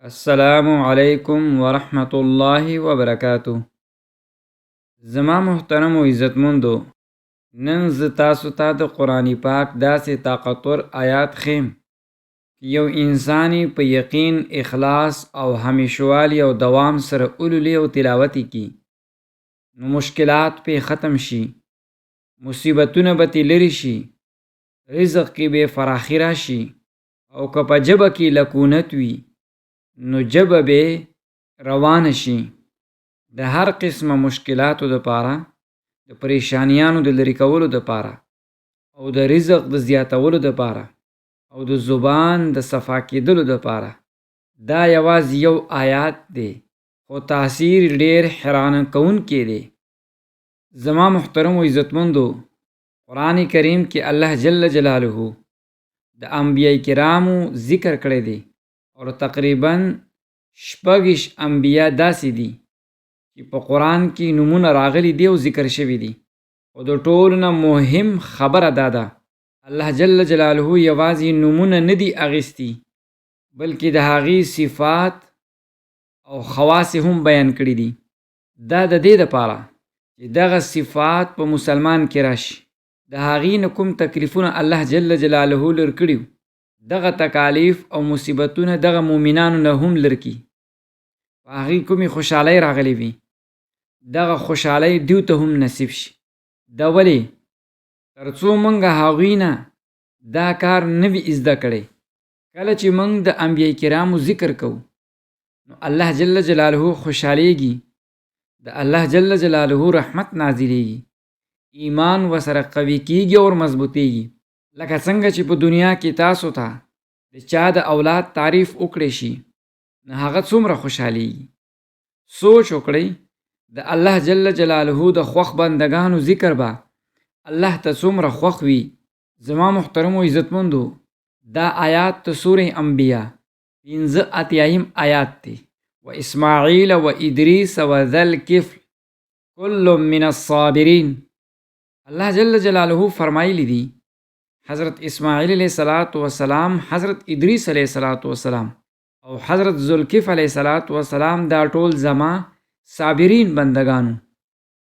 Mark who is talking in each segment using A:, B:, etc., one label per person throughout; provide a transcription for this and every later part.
A: السلام علیکم ورحمۃ اللہ وبرکاتہ. زما محترم و عزتمندو، نن زه تاسو ته د قرآن پاک داسې طاقتور آیات ښیم چې یو انسانی په یقین، اخلاص او همیشوالي او دوام سره ولولي او تلاوت یې کړي، نو مشکلات پې ختم شي، مصیبتونه به ترې لرې شي، رزق کې به فراخي راشي، او که په ژبه کې لکونت وي نو ژبه به روانه شي. د هر قسمه مشکلاتو دپاره، د پریشانیانو د لرې کولو دپاره، او د رزق د زیاتولو دپاره، او د زبان د صفا کېدلو دپاره دا یوازې یو آیات دی، خو تاثیر ډېر حیرانه کوونکی دی. زما محترم و عزتمندو، قرآن کریم کې الله جل جلاله د انبیاء کرامو ذکر کړی دی، او تقریباً 6 انبیا داسې دي چې په قرآن کې نومونه راغلي دي او ذکر شوي دي. خو د ټولو نه مهم خبره دا ده، الله جل جلاله یوازې نومونه نه دي اخیستي، بلکې د هغې صفات او خواص هم بیان کړي دي. دا د دې دپاره چې دغه صفات په مسلمان کې راشي، د هغې نه کوم تکلیفونه الله جل جلاله لر کړي، دغه تکالیف او مصیبتونه دغه مؤمنانو نه هم لر کړي، په هغې کومې خوشحالۍ راغلی وي، دغه خوشحالۍ دوی ته هم نصیب شي. دا ولې؟ تر څو موږ هغوی نه دا کار نه وي زده کړی. کله چې موږ د انبیاء کرامو ذکر کوو نو الله جل جلاله خوشحالیږي، د الله جل جلاله رحمت نازلیږي، ایمان ورسره قوي کیږي او مضبوطیږي. لکه څنګه چې په دنیا کې تاسو ته د چا د اولاد تعریف وکړی شي نو هغه څومره خوشحالیږي. سوچ وکړئ، د الله جل جلاله د خوښ بندگانو ذکر به الله ته څومره خوښ وي. زما محترم و عزتمندو، دا آیات د سورې انبیا 85 آیات دی. و اسماعیل و ادریس و ذل کفل کل من الصابرین. الله جل جلاله فرمایلی دی حضرت اسماعیل علیہ السلام، حضرت ادریس علیہ السلام او حضرت ذوالکفل علیہ السلام دا ټول زما صابرین بندگانو.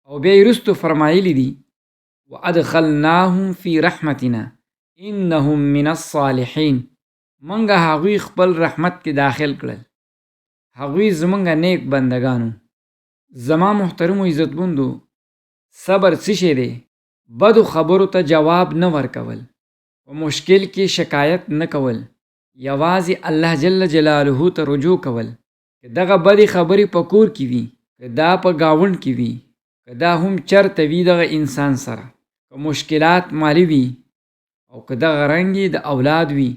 A: او بیا یې رستو فرمایلی دی وادخلناهم فی رحمتنا انهم من الصالحین. منګه هغوی خپل رحمت کې داخل کړل، هغوی زمونږه نیک بندگانو. زما محترم و عزتمندو، صبر څه شی دی؟ بدو خبرو ته جواب نه ورکول، په مشکل کې شکایت نه کول، یوازې الله جل جلاله ته رجوع کول. که دغه بدې خبرې په کور کې وي، که دا په گاونډ کې وي، که دا هم چرته وي دغه انسان سره، که مشکلات مالی وي، او که دغه رنګې د اولاد وي،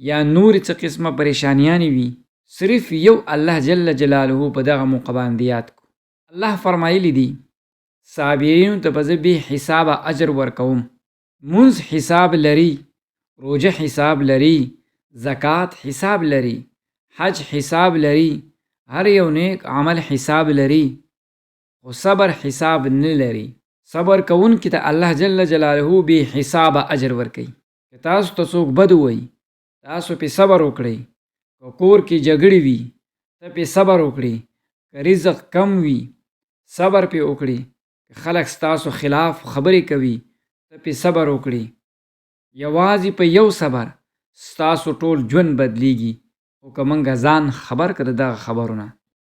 A: یا نورې څه قسمه پریشانیانې وي، صرف یو الله جل جلاله په دغه موقع باندې یاد کو. الله فرمایلی دی صابرینو ته به زه بې حسابه اجر ورکوم. منځ حساب لري، روژه حساب لري، زکات حساب لري، حج حساب لري، هر یو نیک عمل حساب لري، خو صبر حساب نه لري. صبر کوونکي ته الله جل جلاله بې حسابه اجر ورکوي. که تاسو ته څوک بد ووایي، تاسو پې صبر وکړئ. که کور کې جګړې وي، ته پې صبر وکړئ. که رزق کم وي، صبر پې وکړئ. که خلک ستاسو خلاف خبرې کوي، ته پې صبر وکړئ. یوازې په یو صبر ستاسو ټول ژوند بدلیږي. خو که موږ ځان خبر کړه دغه خبرونه،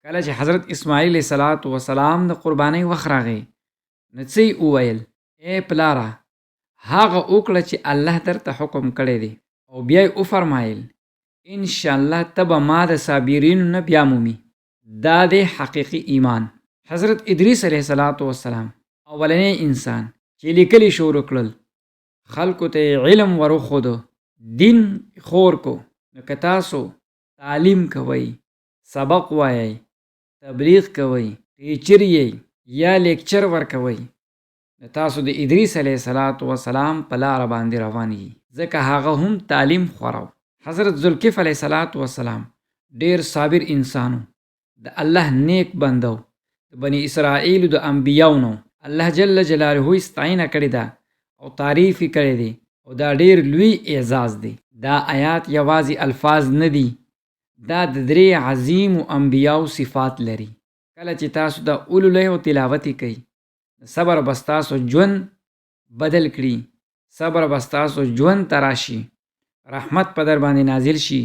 A: کله چې حضرت اسماعیل علیه السلام د قربانۍ وخت راغی نو څه یې وویل؟ ای پلاره، هغه وکړه چې الله درته حکم کړی دی. او بیا یې وفرمایل انشاءالله ته به ما د صابرینو نه بیا مومي. دا دی حقیقي ایمان. حضرت ادریس علیه السلام اولنی انسان چې لیکلي شروع کړل، خلکو ته علم ورښودو، دین خور کو. نو که تاسو تعلیم کوئ، سبق وایئ، تبلیغ کوئ، ټیچر یئ یا لیکچر ورکوئ، نو تاسو د ادریس علیه السلام په لاره باندې روان یئ، ځکه هغه هم تعلیم خورو. حضرت ذوالکفل علیه السلام ډیر صابر انسانو، د الله نیک بندو، د بني اسرائیلو د انبیاونو. الله جل جلاله استعینه کړې ده او تعریف یې کړی دی، او دا ډیر لوی اعزاز دی. دا آیات یوازې الفاظ نه دي، دا د 3 عظیمو انبیاو صفات لري. کله چې تاسو دا ولولئ او تلاوت یې کوئ، صبر به ستاسو ژوند بدل کړي، صبر به ستاسو ژوند ته راشي، رحمت په در باندې نازل شي،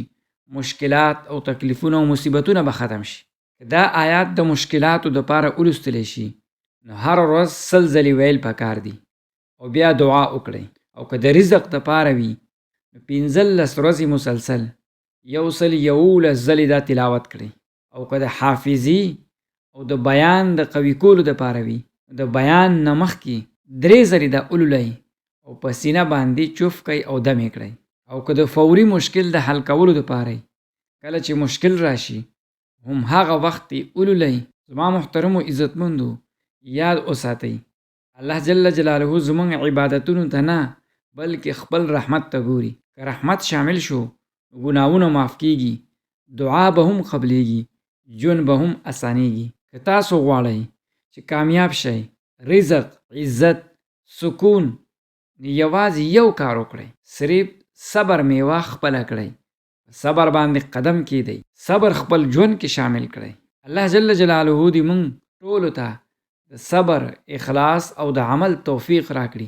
A: مشکلات او تکلیفونه او مصیبتونه به ختم شي. دا آیات د مشکلاتو دپاره ولوستلی شي نو هر ورځ 100 ځلې ویل پکار دي او بیا دعا وکړئ. او که د رزق دپاره وي نو 15 ورځې مسلسل 111 ځلې دا تلاوت کړئ. او که د حافظي او د بیان د قوي کولو دپاره وي د بیان نه مخکې 3 ځلې دا ولولئ او په سینه باندې چوف کئ او دم یې کړئ. او که د فوري مشکل د حل کولو دپاره کله چې مشکل راشي هم هغه وخت یې ولولئ. زما محترمو عزتمندو یاد وساتئ الله جل جلاله زموږ عبادتونو ته نه بلکې خپل رحمت ته ګوري. که رحمت شامل شو ګناهونه معاف کیږي، دعا به هم قبلیږي، ژوند به هم اسانیږي. که تاسو غواړئ چې کامیاب شئ، رزق، عزت، سکون، یوازې یو کار وکړئ، صرف صبر میوه خپله کړئ، صبر باندې قدم کیدئ، صبر خپل ژوند کې شامل کړئ. الله جل جلاله دې موږ ټولو ته د صبر، اخلاص او د عمل توفیق راکړي.